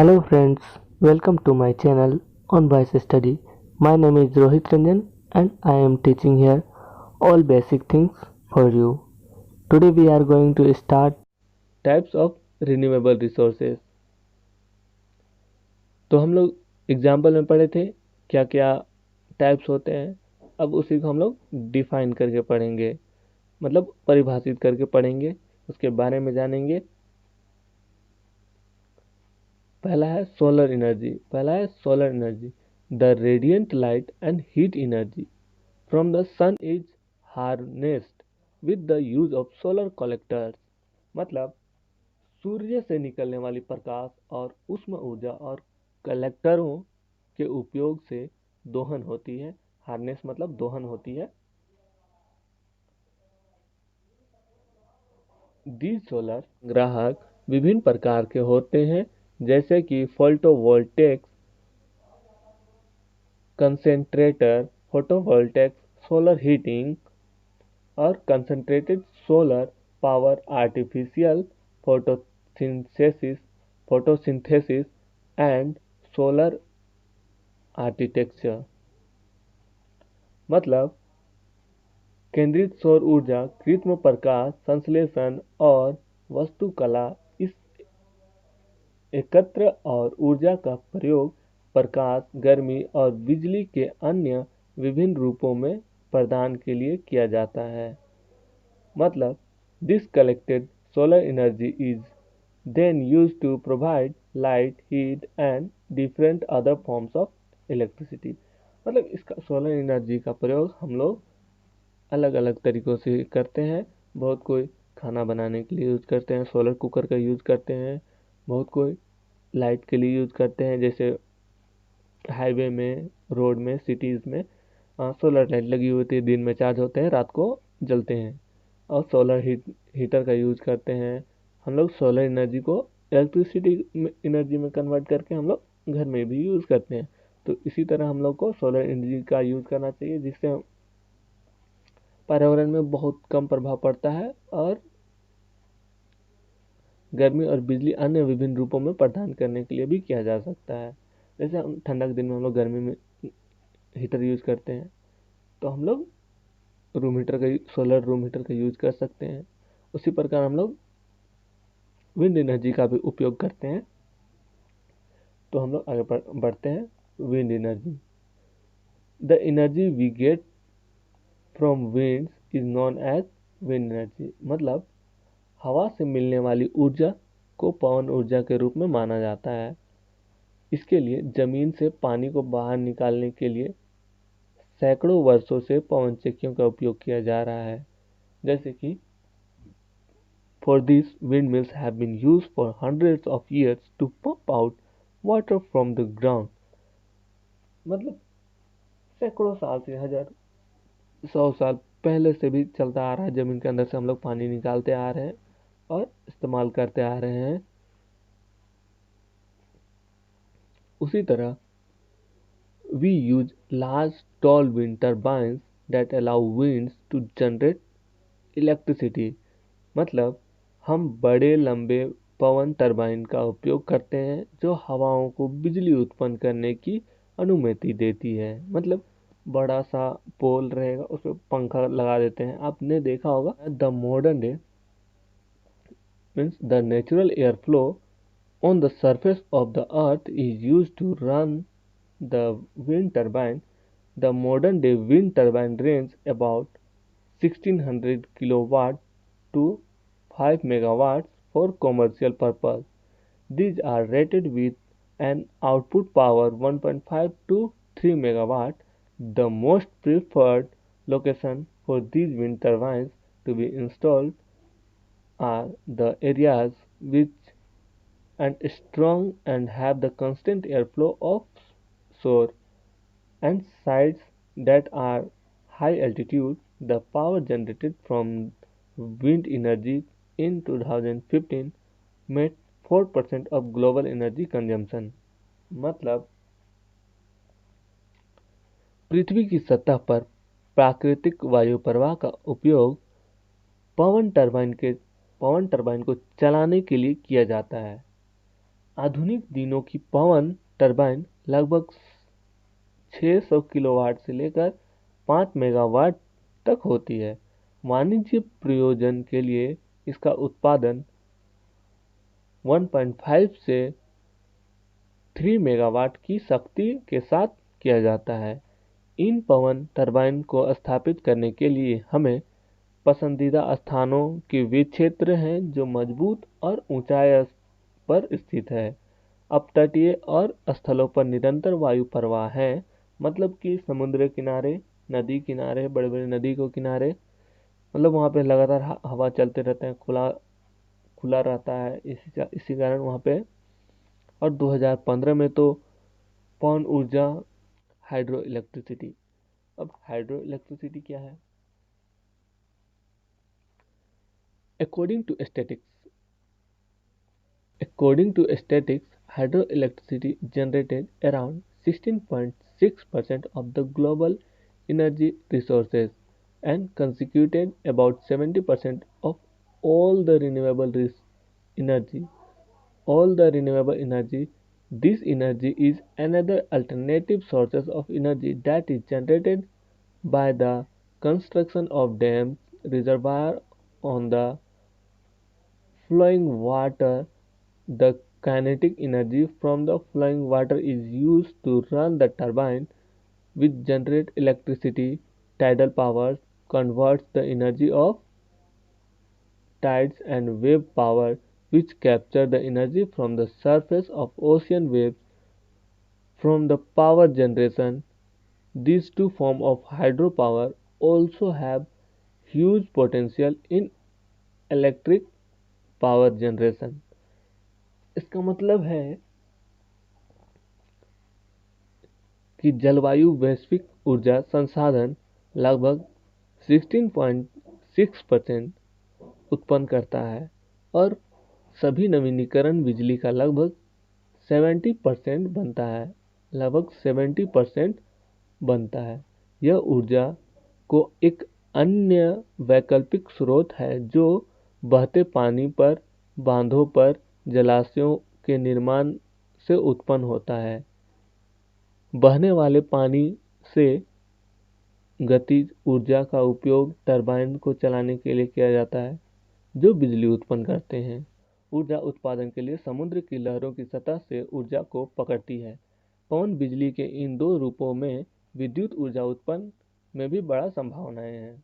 Hello friends, welcome to my channel on Voice Study. My name is Rohit Ranjan and I am teaching here all basic things for you. Today we are going to start types of renewable resources. तो हम लोग example में पढ़े थे क्या क्या types होते हैं। अब उसी को हम लोग डिफाइन करके पढ़ेंगे, मतलब परिभाषित करके पढ़ेंगे, उसके बारे में जानेंगे। पहला है solar energy. The radiant light and heat energy from the sun is harnessed with the use of solar collectors. मतलब सूर्य से निकलने वाली प्रकाश और उष्म ऊर्जा और कलेक्टरों के उपयोग से दोहन होती है। हार्नेस मतलब दोहन होती है। दी सोलर ग्राहक विभिन्न प्रकार के होते हैं, जैसे कि फोटोवोल्टेक्स, कंसेंट्रेटर, फोटोवोल्टेक्स, सोलर हीटिंग और concentrated solar power, artificial photosynthesis and solar architecture. मतलब केंद्रित सौर ऊर्जा, कृत्रिम प्रकाश संश्लेषण और वास्तुकला इस एकत्र और ऊर्जा का प्रयोग प्रकाश, गर्मी और बिजली के अन्य विभिन्न रूपों में प्रदान के लिए किया जाता है। मतलब this collected solar energy is then used to provide light, heat and different other forms of electricity. मतलब इसका सोलर एनर्जी का प्रयोग हम लोग अलग अलग तरीकों से करते हैं। बहुत कोई खाना बनाने के लिए यूज करते हैं, सोलर कुकर का यूज करते हैं। बहुत कोई लाइट के लिए यूज करते हैं, जैसे हाईवे में, रोड में, सिटीज में सोलर लाइट लगी होती है, दिन में चार्ज होते हैं, रात को जलते हैं। और सोलर हीटर का यूज करते हैं। हम लोग सोलर एनर्जी को इलेक्ट्रिसिटी एनर्जी में कन्वर्ट करके हम लोग घर में भी यूज करते हैं। तो इसी तरह हम लोग को सोलर एनर्जी का यूज करना चाहिए, जिससे पर्यावरण में बहुत कम प्रभाव पड़ता है और गर्मी और बिजली अन्य विभिन्न रूपों में प्रदान करने के लिए भी किया जा सकता है। जैसे हम ठंडक दिन में हम लोग गर्मी में हीटर यूज करते हैं, तो हम लोग सोलर रूम हीटर का यूज कर सकते हैं। उसी प्रकार हम लोग विंड एनर्जी का भी उपयोग करते हैं। तो हम लोग आगे बढ़ते हैं। Wind energy, the energy we get from winds is known as wind energy. मतलब हवा से मिलने वाली ऊर्जा को पवन ऊर्जा के रूप में माना जाता है। इसके लिए जमीन से पानी को बाहर निकालने के लिए सैकड़ों वर्षों से पवन चक्कियों का उपयोग किया जा रहा है। जैसे कि for this windmills have been used for hundreds of years to pump out water from the ground। मतलब सैकड़ों साल से, 100 साल पहले से भी चलता आ रहा है। जमीन के अंदर से हम लोग पानी निकालते आ रहे हैं और इस्तेमाल करते आ रहे हैं। उसी तरह we use large tall wind turbines that allow winds to generate electricity। मतलब हम बड़े लंबे पवन टरबाइन का उपयोग करते हैं जो हवाओं को बिजली उत्पन्न करने की अनुमति देती है। मतलब बड़ा सा पोल रहेगा, उस पर पंखा लगा देते हैं। आपने देखा होगा the modern day means the natural air flow on the surface of the earth is used to run the wind turbine। The modern day wind turbine range about 1600 kilowatt to 5 megawatts for commercial purpose। These are rated with an output power 1.5 to 3 megawatt। The most preferred location for these wind turbines to be installed are the areas which and strong and have the constant airflow of shore and sites that are high altitude। The power generated from wind energy in 2015 met 4% of global energy consumption। मतलब पृथ्वी की सतह पर प्राकृतिक वायु प्रवाह का उपयोग पवन turbine को चलाने के लिए किया जाता है। आधुनिक दिनों की पवन टरबाइन लगभग 600 किलोवाट से लेकर 5 मेगावाट तक होती है। वाणिज्य प्रयोजन के लिए इसका उत्पादन 1.5 से 3 मेगावाट की शक्ति के साथ किया जाता है। इन पवन टरबाइन को स्थापित करने के लिए हमें पसंदीदा स्थानों के वे क्षेत्र हैं जो मजबूत और ऊंचाई पर स्थित है। अपतटीय और स्थलों पर निरंतर वायु प्रवाह है, मतलब कि समुद्र किनारे, नदी किनारे, बड़े बड़े नदी को किनारे, मतलब वहाँ पे लगातार हवा चलते रहते हैं, खुला खुला रहता है, इसी कारण वहाँ पे। और 2015 में तो पवन ऊर्जा, हाइड्रो इलेक्ट्रिसिटी। अब हाइड्रो इलेक्ट्रिसिटी क्या है? According to statics According to statistics, hydroelectricity generated around 16.6% of the global energy resources and constituted about 70% of all the energy. All the renewable energy. This energy is another alternative sources of energy that is generated by the construction of dams, reservoirs on the flowing water. The kinetic energy from the flowing water is used to run the turbine which generate electricity. Tidal power converts the energy of tides and wave power which capture the energy from the surface of ocean waves from the power generation. These two forms of hydropower also have huge potential in electric power generation. इसका मतलब है कि जलवायु वैश्विक ऊर्जा संसाधन लगभग 16.6% उत्पन्न करता है और सभी नवीनीकरण बिजली का लगभग 70% बनता है। लगभग 70% बनता है। यह ऊर्जा को एक अन्य वैकल्पिक स्रोत है जो बहते पानी पर, बांधों पर, जलाशयों के निर्माण से उत्पन्न होता है। बहने वाले पानी से गतिज ऊर्जा का उपयोग टरबाइन को चलाने के लिए किया जाता है, जो बिजली उत्पन्न करते हैं। ऊर्जा उत्पादन के लिए समुद्र की लहरों की सतह से ऊर्जा को पकड़ती है। पवन बिजली के इन दो रूपों में विद्युत ऊर्जा उत्पन्न में भी बड़ा संभावनाएं हैं।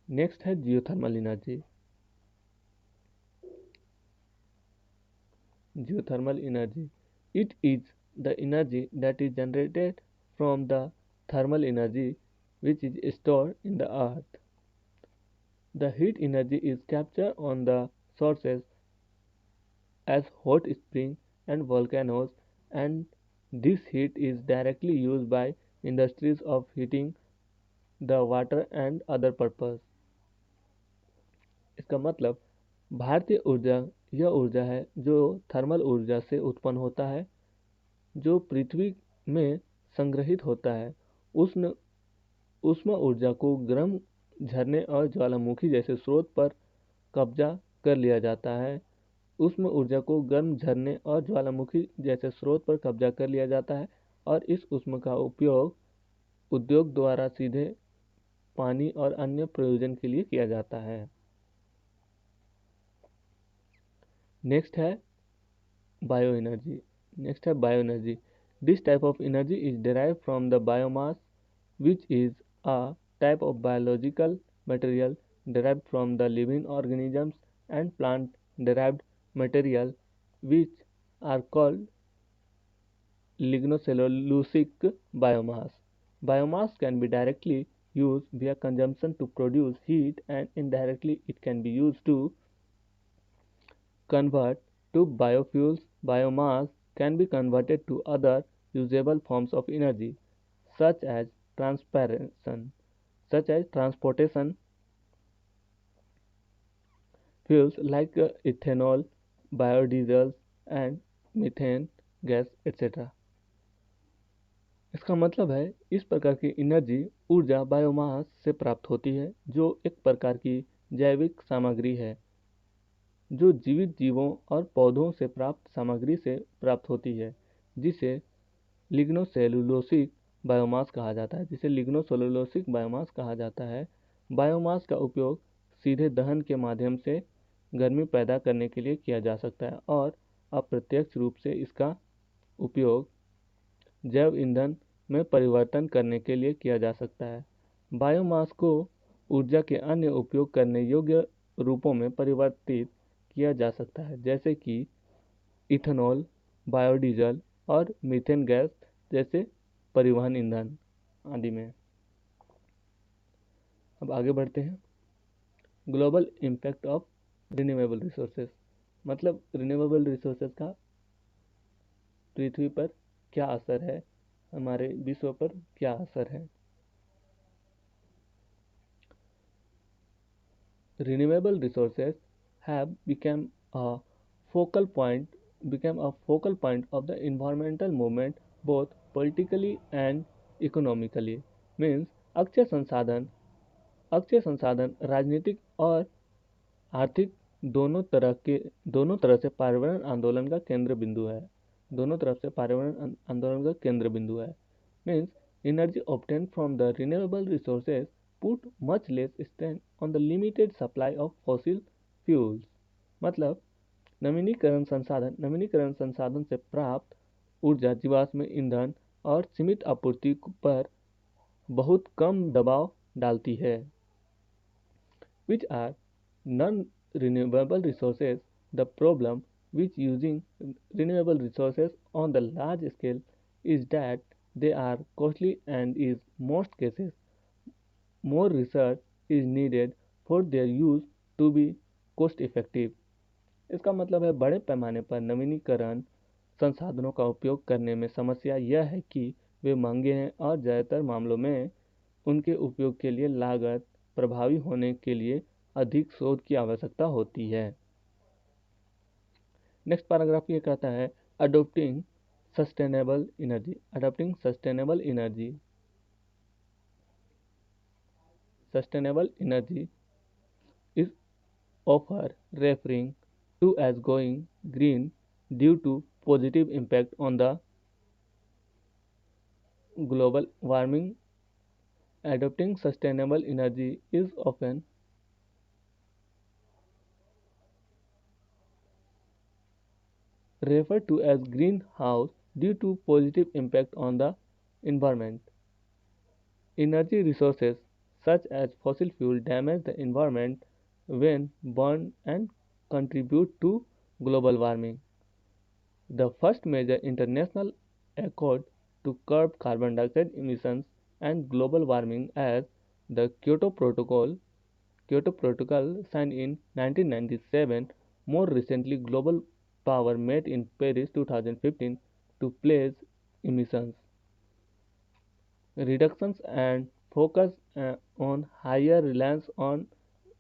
नेक्स्ट है geothermal energy. Geothermal energy. It is the energy that is generated from the thermal energy which is stored in the earth. The heat energy is captured on the sources as hot springs and volcanoes, and this heat is directly used by industries of heating the water and other purpose. इसका मतलब भारतीय ऊर्जा यह ऊर्जा है जो thermal ऊर्जा से उत्पन्न होता है, जो पृथ्वी में संग्रहित होता है। उष्ण उष्मा ऊर्जा को गर्म झरने और ज्वालामुखी जैसे स्रोत पर कब्जा कर लिया जाता है। उष्ण ऊर्जा को गर्म झरने और ज्वालामुखी जैसे स्रोत पर कब्जा कर लिया जाता है और इस उष्मा का उपयोग उद्योग द्वारा सीधे पानी और अन्य प्रयोजन के लिए किया जाता है। नेक्स्ट है bio energy. This type of energy is derived from the biomass, which is a type of biological material derived from the living organisms and plant-derived material, which are called lignocellulosic biomass. Biomass can be directly used via consumption to produce heat, and indirectly it can be used to convert to biofuels. Biomass can be converted to other usable forms of energy, such as transportation fuels like ethanol, biodiesel, and methane gas, etc. इसका मतलब है इस प्रकार की energy ऊर्जा biomass से प्राप्त होती है, जो एक प्रकार की जैविक सामग्री है। जो जीवित जीवों और पौधों से प्राप्त सामग्री से प्राप्त होती है, जिसे लिग्नोसेलुलोसिक बायोमास कहा जाता है बायोमास का उपयोग सीधे दहन के माध्यम से गर्मी पैदा करने के लिए किया जा सकता है और अप्रत्यक्ष रूप से इसका उपयोग जैव ईंधन में परिवर्तन करने के लिए किया जा सकता है। बायोमास को ऊर्जा के अन्य उपयोग करने योग्य रूपों में परिवर्तित किया जा सकता है, जैसे कि इथेनॉल, बायोडीजल और मीथेन गैस जैसे परिवहन ईंधन आदि में। अब आगे बढ़ते हैं। Global impact of renewable resources, मतलब रिन्यूएबल रिसोर्सेज का पृथ्वी पर क्या असर है, हमारे विश्व पर क्या असर है। Renewable resources have become a focal point of the environmental movement both politically and economically. Means Akshay संसाधन राजनीतिक और आर्थिक दोनों तरह से पर्यावरण आंदोलन का केंद्र बिंदु है। Means energy obtained from the renewable resources put much less strain on the limited supply of fossil fuels. मतलब नवीनीकरण संसाधन से प्राप्त ऊर्जा जीवाश्म ईंधन और सीमित आपूर्ति पर बहुत कम दबाव डालती है। Which are non-renewable resources? The problem with using renewable resources on the large scale is that they are costly and in most cases more research is needed for their use to be cost effective. इसका मतलब है बड़े पैमाने पर नवीनीकरण संसाधनों का उपयोग करने में समस्या यह है कि वे महंगे हैं और ज़्यादातर मामलों में उनके उपयोग के लिए लागत प्रभावी होने के लिए अधिक शोध की आवश्यकता होती है। नेक्स्ट पैराग्राफ ये कहता है adopting sustainable energy is often referring to as going green due to positive impact on the global warming. Adopting sustainable energy is often referred to as greenhouse due to positive impact on the environment. Energy resources such as fossil fuel damage the environment when burned and contribute to global warming. The first major international accord to curb carbon dioxide emissions and global warming as the Kyoto Protocol signed in 1997, more recently Global Power met in Paris 2015 to pledge emissions reductions and focus on higher reliance on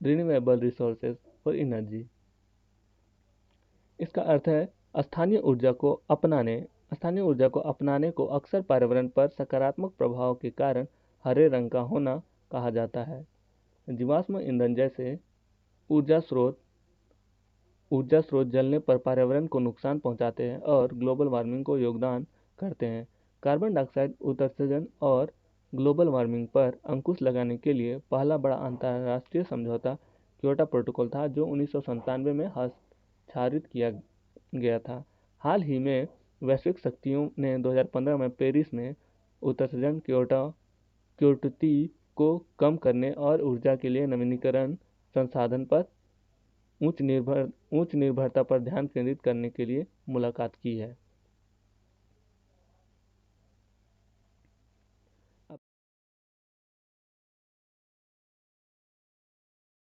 renewable resources for energy. इसका अर्थ है स्थानीय ऊर्जा को अपनाने को अक्सर पर्यावरण पर सकारात्मक प्रभाव के कारण हरे रंग का होना कहा जाता है। जीवाश्म ईंधन जैसे ऊर्जा स्रोत जलने पर पर्यावरण को नुकसान पहुंचाते हैं और ग्लोबल वार्मिंग को योगदान करते हैं। कार्बन डाइऑक्साइड उत्सर्जन और ग्लोबल वार्मिंग पर अंकुश लगाने के लिए पहला बड़ा अंतर्राष्ट्रीय समझौता क्योटो प्रोटोकॉल था, जो 1997 में हस्ताक्षरित किया गया था। हाल ही में वैश्विक शक्तियों ने 2015 में पेरिस में उत्सर्जन क्योटो को कम करने और ऊर्जा के लिए नवीनीकरण संसाधन पर उच्च निर्भरता पर ध्यान केंद्रित करने के लिए मुलाकात की है।